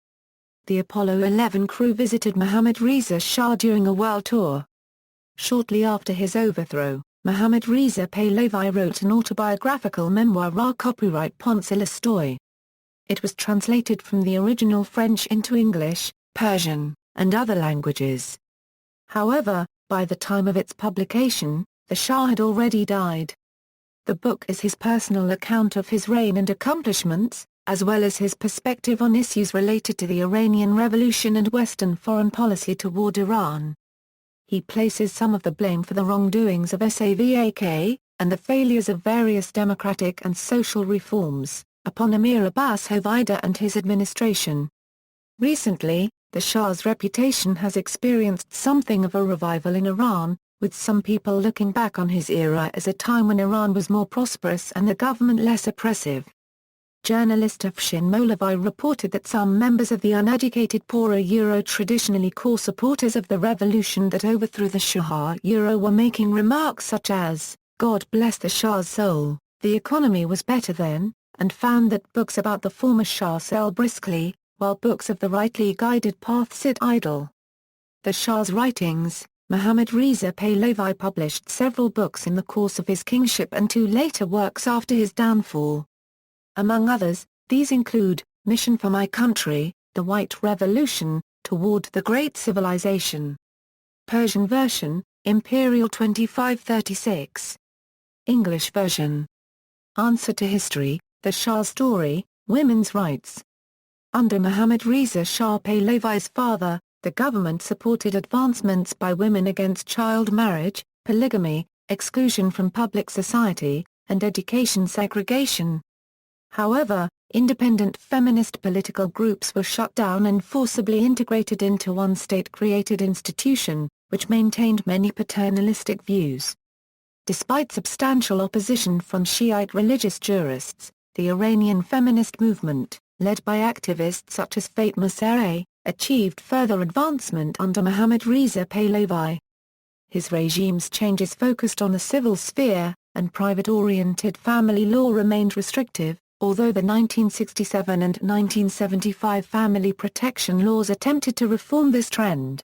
The Apollo 11 crew visited Mohammad Reza Shah during a world tour. Shortly after his overthrow, Mohammad Reza Pahlavi wrote an autobiographical memoir copyright Ponce l'Histoire. It was translated from the original French into English, Persian, and other languages. However, by the time of its publication, the Shah had already died. The book is his personal account of his reign and accomplishments, as well as his perspective on issues related to the Iranian Revolution and Western foreign policy toward Iran. He places some of the blame for the wrongdoings of Savak, and the failures of various democratic and social reforms, upon Emir Abbas Hoveyda and his administration. Recently, the Shah's reputation has experienced something of a revival in Iran, with some people looking back on his era as a time when Iran was more prosperous and the government less oppressive. Journalist Afshin Molavi reported that some members of the uneducated poor traditionally core supporters of the revolution that overthrew the Shah were making remarks such as, "God bless the Shah's soul, the economy was better then," and found that books about the former Shah sell briskly, while books of the rightly guided path sit idle. The Shah's writings. Mohammad Reza Pahlavi published several books in the course of his kingship and two later works after his downfall. Among others, these include, Mission for My Country, The White Revolution, Toward the Great Civilization. Persian version, Imperial 2536. English version. Answer to History, The Shah's Story, Women's Rights. Under Mohammad Reza Shah Pahlavi's father, the government supported advancements by women against child marriage, polygamy, exclusion from public society, and education segregation. However, independent feminist political groups were shut down and forcibly integrated into one state-created institution, which maintained many paternalistic views. Despite substantial opposition from Shiite religious jurists, the Iranian feminist movement, led by activists such as Fatma Sarey, achieved further advancement under Mohammad Reza Pahlavi. His regime's changes focused on the civil sphere, and private-oriented family law remained restrictive, although the 1967 and 1975 family protection laws attempted to reform this trend.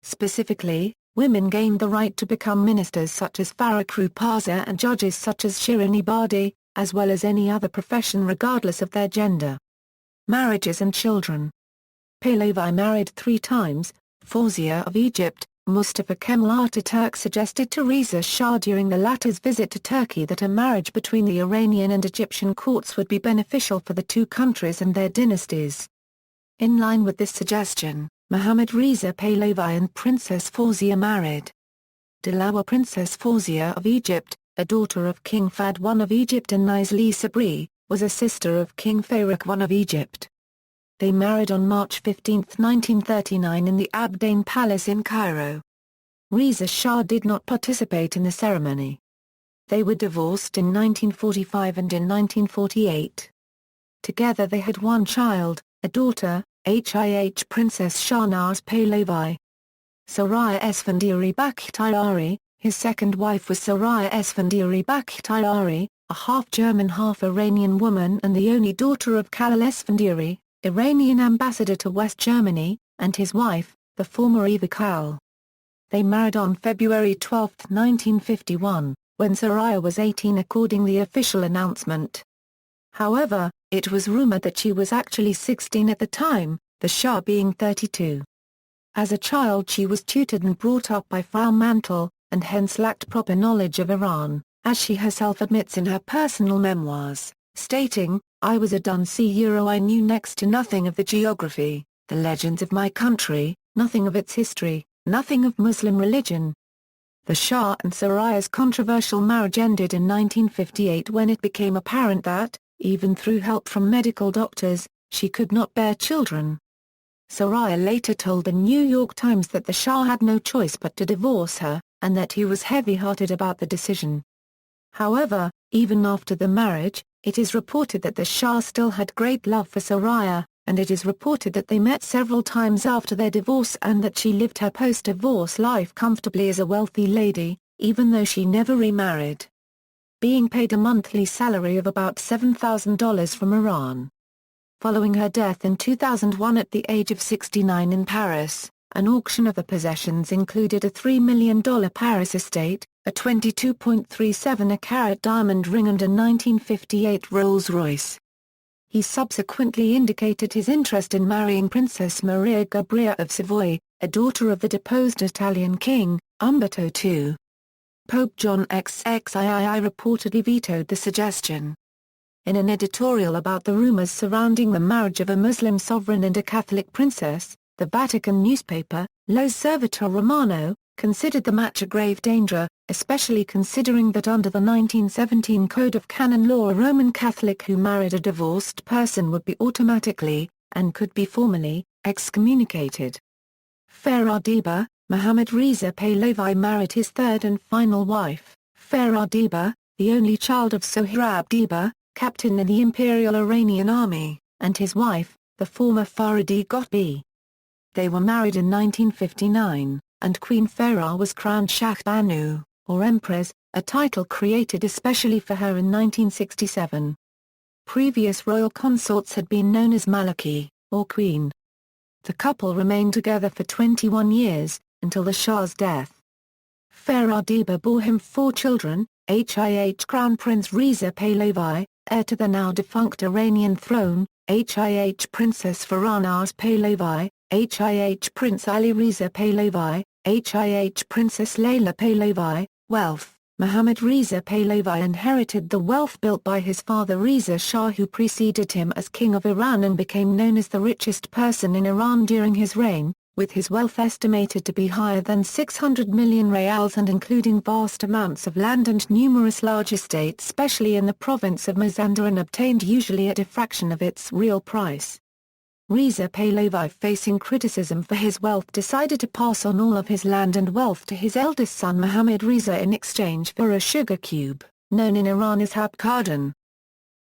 Specifically, women gained the right to become ministers such as Farah Diba and judges such as Shirin Ebadi, as well as any other profession regardless of their gender. Marriages and children. Pahlavi married 3 times. Fawzia of Egypt. Mustafa Kemal Ataturk suggested to Reza Shah during the latter's visit to Turkey that a marriage between the Iranian and Egyptian courts would be beneficial for the two countries and their dynasties. In line with this suggestion, Mohammad Reza Pahlavi and Princess Fawzia married. Dilawa Princess Fawzia of Egypt, a daughter of King Fahd I of Egypt and Nizli Sabri, was a sister of King Farouk I of Egypt. They married on March 15, 1939 in the Abdain Palace in Cairo. Reza Shah did not participate in the ceremony. They were divorced in 1945 and in 1948. Together they had one child, a daughter, Princess Shāhnāz Pahlavi. Soraya Esfandiyari Bakhtiari, his second wife was Soraya Esfandiyari Bakhtiari, a half-German half-Iranian woman and the only daughter of Khalil Esfandiyari, Iranian ambassador to West Germany, and his wife, the former Eva Kal. They married on February 12, 1951, when Soraya was 18 according to the official announcement. However, it was rumored that she was actually 16 at the time, the Shah being 32. As a child she was tutored and brought up by Frau Mantel, and hence lacked proper knowledge of Iran, as she herself admits in her personal memoirs, stating, "I was a dunce. I knew next to nothing of the geography, the legends of my country, nothing of its history, nothing of Muslim religion." The Shah and Soraya's controversial marriage ended in 1958 when it became apparent that, even through help from medical doctors, she could not bear children. Soraya later told the New York Times that the Shah had no choice but to divorce her, and that he was heavy-hearted about the decision. However, even after the marriage, it is reported that the Shah still had great love for Soraya, and it is reported that they met several times after their divorce and that she lived her post-divorce life comfortably as a wealthy lady, even though she never remarried. Being paid a monthly salary of about $7,000 from Iran. Following her death in 2001 at the age of 69 in Paris, an auction of the possessions included a $3 million Paris estate, a 22.37-carat diamond ring and a 1958 Rolls-Royce. He subsequently indicated his interest in marrying Princess Maria Gabriella of Savoy, a daughter of the deposed Italian king, Umberto II. Pope John XXIII reportedly vetoed the suggestion. In an editorial about the rumors surrounding the marriage of a Muslim sovereign and a Catholic princess, the Vatican newspaper, L'Osservatore Romano, considered the match a grave danger, especially considering that under the 1917 Code of Canon Law a Roman Catholic who married a divorced person would be automatically, and could be formally, excommunicated. Farah Diba, Mohammad Reza Pahlavi married his third and final wife, Farah Diba, the only child of Sohrab Diba, captain in the Imperial Iranian Army, and his wife, the former Farah Diba. They were married in 1959, and Queen Farah was crowned Shah Banu, or Empress, a title created especially for her in 1967. Previous royal consorts had been known as Maliki, or Queen. The couple remained together for 21 years, until the Shah's death. Farah Diba bore him 4 children, Crown Prince Reza Pahlavi, heir to the now-defunct Iranian throne, Princess Farah Pahlavi, Prince Ali Reza Pahlavi, Princess Layla Pahlavi. Wealth. Mohammad Reza Pahlavi inherited the wealth built by his father Reza Shah, who preceded him as King of Iran and became known as the richest person in Iran during his reign. With his wealth estimated to be higher than 600 million reals and including vast amounts of land and numerous large estates especially in the province of Mazandaran obtained usually at a fraction of its real price. Reza Pahlavi, facing criticism for his wealth, decided to pass on all of his land and wealth to his eldest son Mohammad Reza in exchange for a sugar cube, known in Iran as habkardan.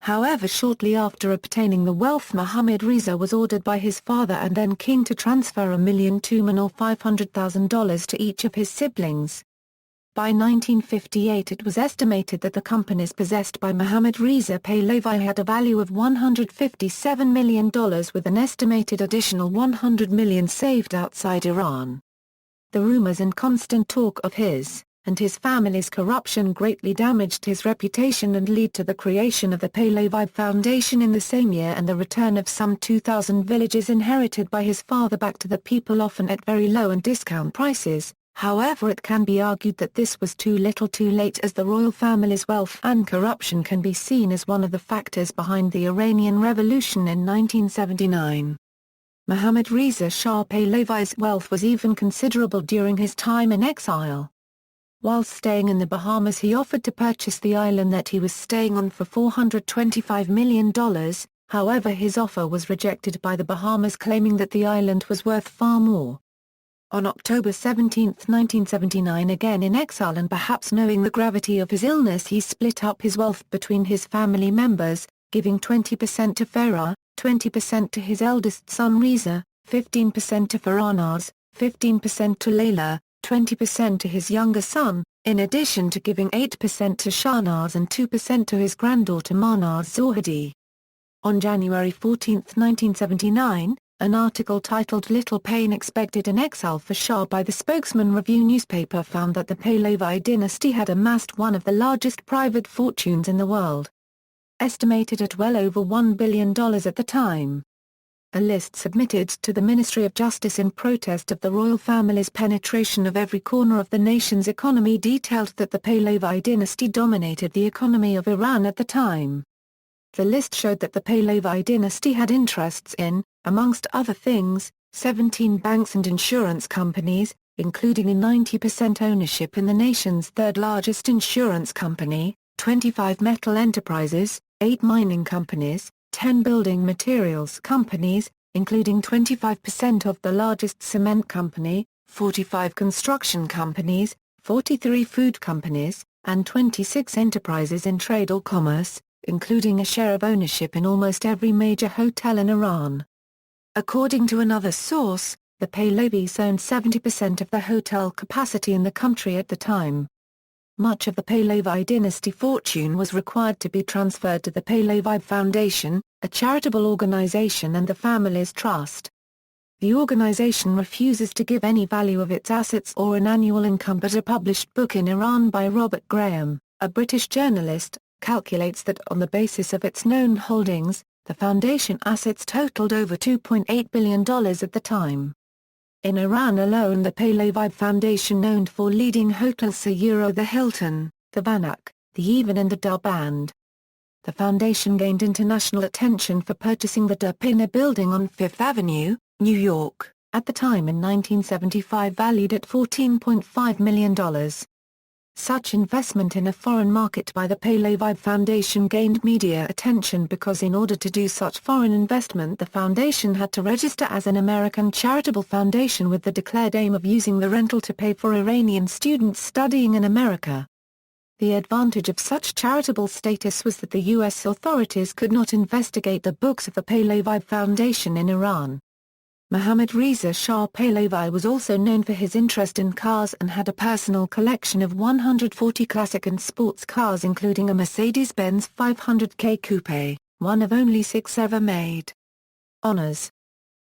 However, shortly after obtaining the wealth, Mohammad Reza was ordered by his father and then king to transfer $1 million Tuman or $500,000 to each of his siblings. By 1958 it was estimated that the companies possessed by Mohammad Reza Pahlavi had a value of $157 million, with an estimated additional $100 million saved outside Iran. The rumors and constant talk of his and his family's corruption greatly damaged his reputation and led to the creation of the Pahlavi Foundation in the same year and the return of some 2,000 villages inherited by his father back to the people, often at very low and discount prices. However, it can be argued that this was too little too late, as the royal family's wealth and corruption can be seen as one of the factors behind the Iranian Revolution in 1979. Mohammad Reza Shah Pahlavi's wealth was even considerable during his time in exile. While staying in the Bahamas, he offered to purchase the island that he was staying on for $425 million, however his offer was rejected by the Bahamas, claiming that the island was worth far more. On October 17, 1979, again in exile and perhaps knowing the gravity of his illness, he split up his wealth between his family members, giving 20% to Farah, 20% to his eldest son Reza, 15% to Farah, 15% to Layla, 20% to his younger son, in addition to giving 8% to Šâhanšāh and 2% to his granddaughter Mahnaz Zohedi. On January 14, 1979, an article titled "Little Pain Expected in Exile for Shah" by the Spokesman Review newspaper found that the Pahlavi dynasty had amassed one of the largest private fortunes in the world, estimated at well over $1 billion at the time. A list submitted to the Ministry of Justice in protest of the royal family's penetration of every corner of the nation's economy detailed that the Pahlavi dynasty dominated the economy of Iran at the time. The list showed that the Pahlavi dynasty had interests in, amongst other things, 17 banks and insurance companies, including a 90% ownership in the nation's third-largest insurance company, 25 metal enterprises, 8 mining companies, 10 building materials companies, including 25% of the largest cement company, 45 construction companies, 43 food companies, and 26 enterprises in trade or commerce, including a share of ownership in almost every major hotel in Iran. According to another source, the Pahlavis owned 70% of the hotel capacity in the country at the time. Much of the Pahlavi dynasty fortune was required to be transferred to the Pahlavi Foundation, a charitable organization and the family's trust. The organization refuses to give any value of its assets or an annual income, but a published book in Iran by Robert Graham, a British journalist, calculates that on the basis of its known holdings, the foundation assets totaled over $2.8 billion at the time. In Iran alone, the Pahlavi Foundation owned 4 leading hotels: the Hilton, the Vanak, the Even and the Darband. The foundation gained international attention for purchasing the Dupina building on Fifth Avenue, New York, at the time in 1975 valued at $14.5 million. Such investment in a foreign market by the Pahlavi Foundation gained media attention because in order to do such foreign investment the foundation had to register as an American charitable foundation with the declared aim of using the rental to pay for Iranian students studying in America. The advantage of such charitable status was that the U.S. authorities could not investigate the books of the Pahlavi Foundation in Iran. Mohammad Reza Shah Pahlavi was also known for his interest in cars and had a personal collection of 140 classic and sports cars, including a Mercedes-Benz 500K Coupe, one of only 6 ever made. Honours: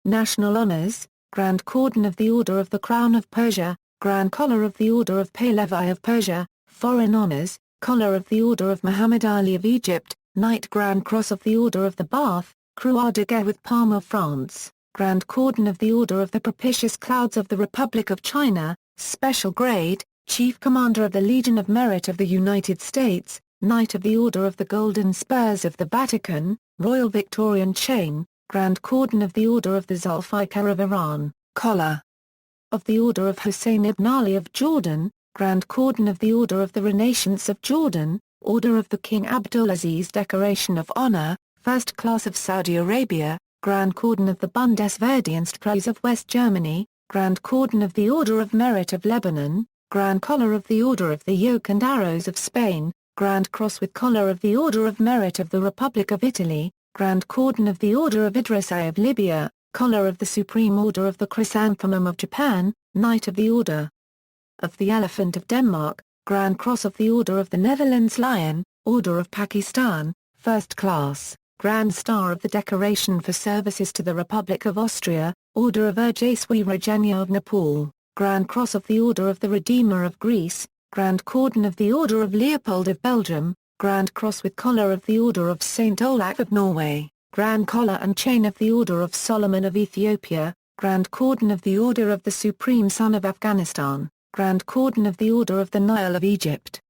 National Honours, Grand Cordon of the Order of the Crown of Persia, Grand Collar of the Order of Pahlavi of Persia, Foreign Honours, Collar of the Order of Muhammad Ali of Egypt, Knight Grand Cross of the Order of the Bath, Croix de Guerre with Palm of France, Grand Cordon of the Order of the Propitious Clouds of the Republic of China, Special Grade, Chief Commander of the Legion of Merit of the United States, Knight of the Order of the Golden Spurs of the Vatican, Royal Victorian Chain, Grand Cordon of the Order of the Zulfikar of Iran, Collar, of the Order of Hussein ibn Ali of Jordan, Grand Cordon of the Order of the Renaissance of Jordan, Order of the King Abdulaziz Decoration of Honor, First Class of Saudi Arabia, Grand Cordon of the Bundesverdienstpreis of West Germany, Grand Cordon of the Order of Merit of Lebanon, Grand Collar of the Order of the Yoke and Arrows of Spain, Grand Cross with Collar of the Order of Merit of the Republic of Italy, Grand Cordon of the Order of Idrisi of Libya, Collar of the Supreme Order of the Chrysanthemum of Japan, Knight of the Order of the Elephant of Denmark, Grand Cross of the Order of the Netherlands Lion, Order of Pakistan, First Class, Grand Star of the Decoration for Services to the Republic of Austria, Order of Urjaswi Rajanya of Nepal, Grand Cross of the Order of the Redeemer of Greece, Grand Cordon of the Order of Leopold of Belgium, Grand Cross with Collar of the Order of St. Olaf of Norway, Grand Collar and Chain of the Order of Solomon of Ethiopia, Grand Cordon of the Order of the Supreme Son of Afghanistan, Grand Cordon of the Order of the Nile of Egypt,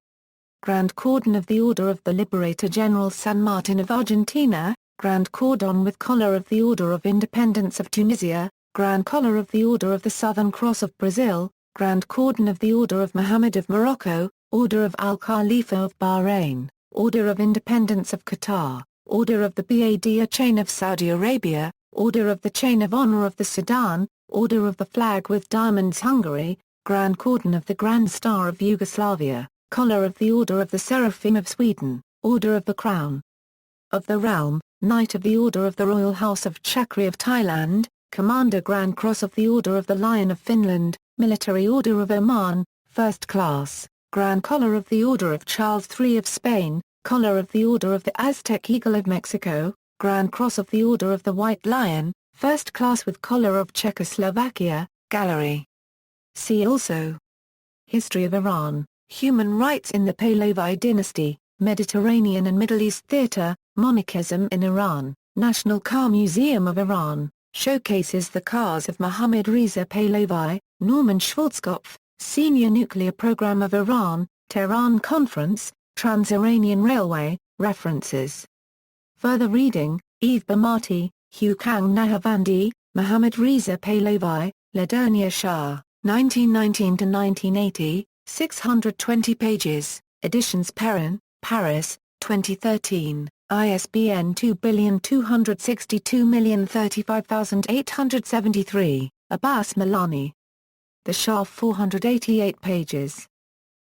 Grand Cordon of the Order of the Liberator General San Martin of Argentina, Grand Cordon with Collar of the Order of Independence of Tunisia, Grand Collar of the Order of the Southern Cross of Brazil, Grand Cordon of the Order of Mohammed of Morocco, Order of Al-Khalifa of Bahrain, Order of Independence of Qatar, Order of the Badia Chain of Saudi Arabia, Order of the Chain of Honor of the Sudan, Order of the Flag with Diamonds Hungary, Grand Cordon of the Grand Star of Yugoslavia, Collar of the Order of the Seraphim of Sweden, Order of the Crown of the Realm, Knight of the Order of the Royal House of Chakri of Thailand, Commander Grand Cross of the Order of the Lion of Finland, Military Order of Oman, First Class, Grand Collar of the Order of Charles III of Spain, Collar of the Order of the Aztec Eagle of Mexico, Grand Cross of the Order of the White Lion, First Class with Collar of Czechoslovakia, Gallery. See also: History of Iran, Human Rights in the Pahlavi Dynasty, Mediterranean and Middle East Theatre, Monarchism in Iran, National Car Museum of Iran, showcases the cars of Mohammad Reza Pahlavi, Norman Schwarzkopf, Senior Nuclear Program of Iran, Tehran Conference, Trans-Iranian Railway, References. Further reading: Eve Bhamati, Hukang Nahavandi, Mohammad Reza Pahlavi, Ladurnia Shah, 1919–1980, 620 pages, Editions Perrin, Paris, 2013, ISBN 2262035,873, Abbas Milani. The Shah, 488 pages.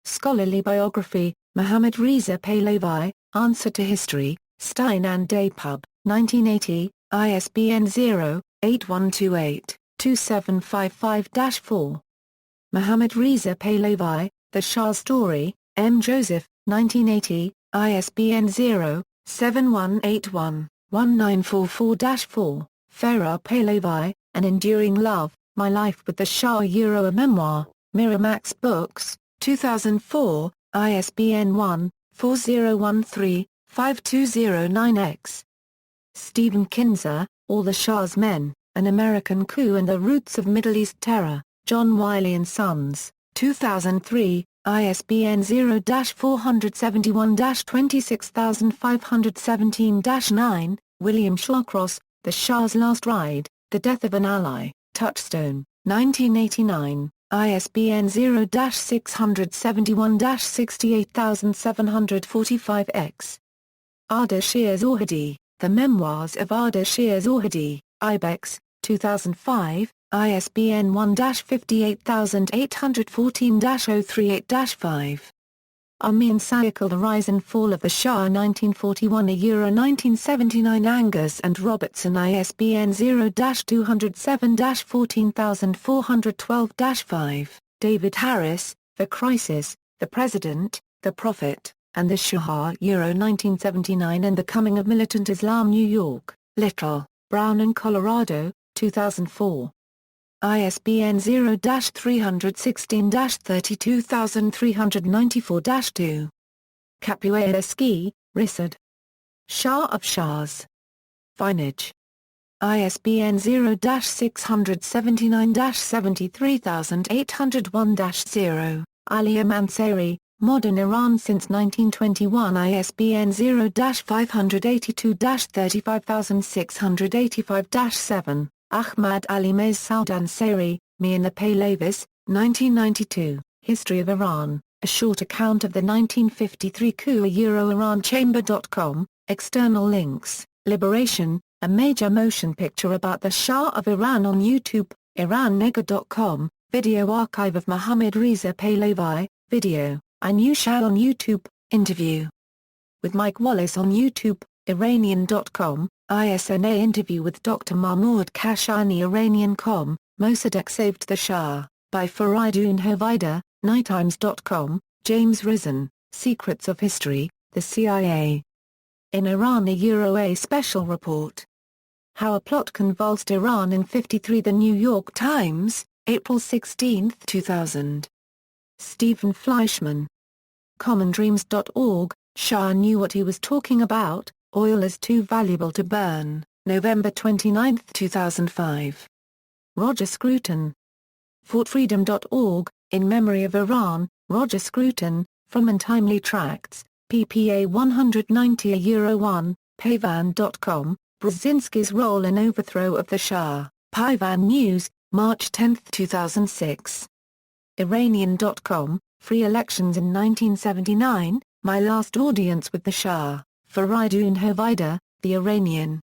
Scholarly biography, Mohammad Reza Pahlavi, Answer to History, Stein and Day Pub, 1980, ISBN 0-8128-2755-4. Mohammad Reza Pahlavi, The Shah's Story, M. Joseph, 1980, ISBN 0-7181-1944-4. Farah Pahlavi, An Enduring Love, My Life with the Shah, a Memoir, Miramax Books, 2004, ISBN 1-4013-5209-X. Stephen Kinzer, All the Shah's Men, An American Coup and the Roots of Middle East Terror, John Wiley & Sons, 2003, ISBN 0-471-26517-9, William Shawcross, The Shah's Last Ride, The Death of an Ally, Touchstone, 1989, ISBN 0-671-68745-X. Ardeshir Zahedi, The Memoirs of Ardeshir Zahedi, Ibex, 2005, ISBN 1-58814-038-5. Armin Sayakal, The Rise and Fall of the Shah, 1941–1979. Angus and Robertson, ISBN 0-207-14412-5. David Harris, The Crisis, The President, The Prophet, and the Shah, 1979 and the Coming of Militant Islam. New York, Little, Brown and Colorado, 2004. ISBN 0-316-32394-2. Capueski, Risad. Shah of Shahs. Vinage. ISBN 0-679-73801-0. Ali Mansari, Modern Iran Since 1921. ISBN 0-582-35685-7. Ahmad Ali Mez Saud Ansari, Me and the Pæhlæʻviː, 1992, History of Iran, a short account of the 1953 coup. Iran-chamber.com, external links, Liberation, a major motion picture about the Shah of Iran on YouTube, Irannegger.com, video archive of Mohammad Reza Pahlavi, video, I Knew Shah on YouTube, interview with Mike Wallace on YouTube, Iranian.com, ISNA interview with Dr. Mahmoud Kashani Iranian.com, Mosaddegh saved the Shah, by Farah Diba, NightTimes.com, James Risen, Secrets of History, the CIA. In Iran a special report. How a plot convulsed Iran in '53. The New York Times, April 16, 2000. Stephen Fleischman. commondreams.org, Shah knew what he was talking about, oil is too valuable to burn, November 29, 2005. Roger Scruton. FortFreedom.org, In Memory of Iran, Roger Scruton, From Untimely Tracts, ppA 190-1, Pavan.com, Brzezinski's Role in Overthrow of the Shah, Pavan News, March 10, 2006. Iranian.com, Free Elections in 1979, My Last Audience with the Shah, Farah Diba, The Iranian.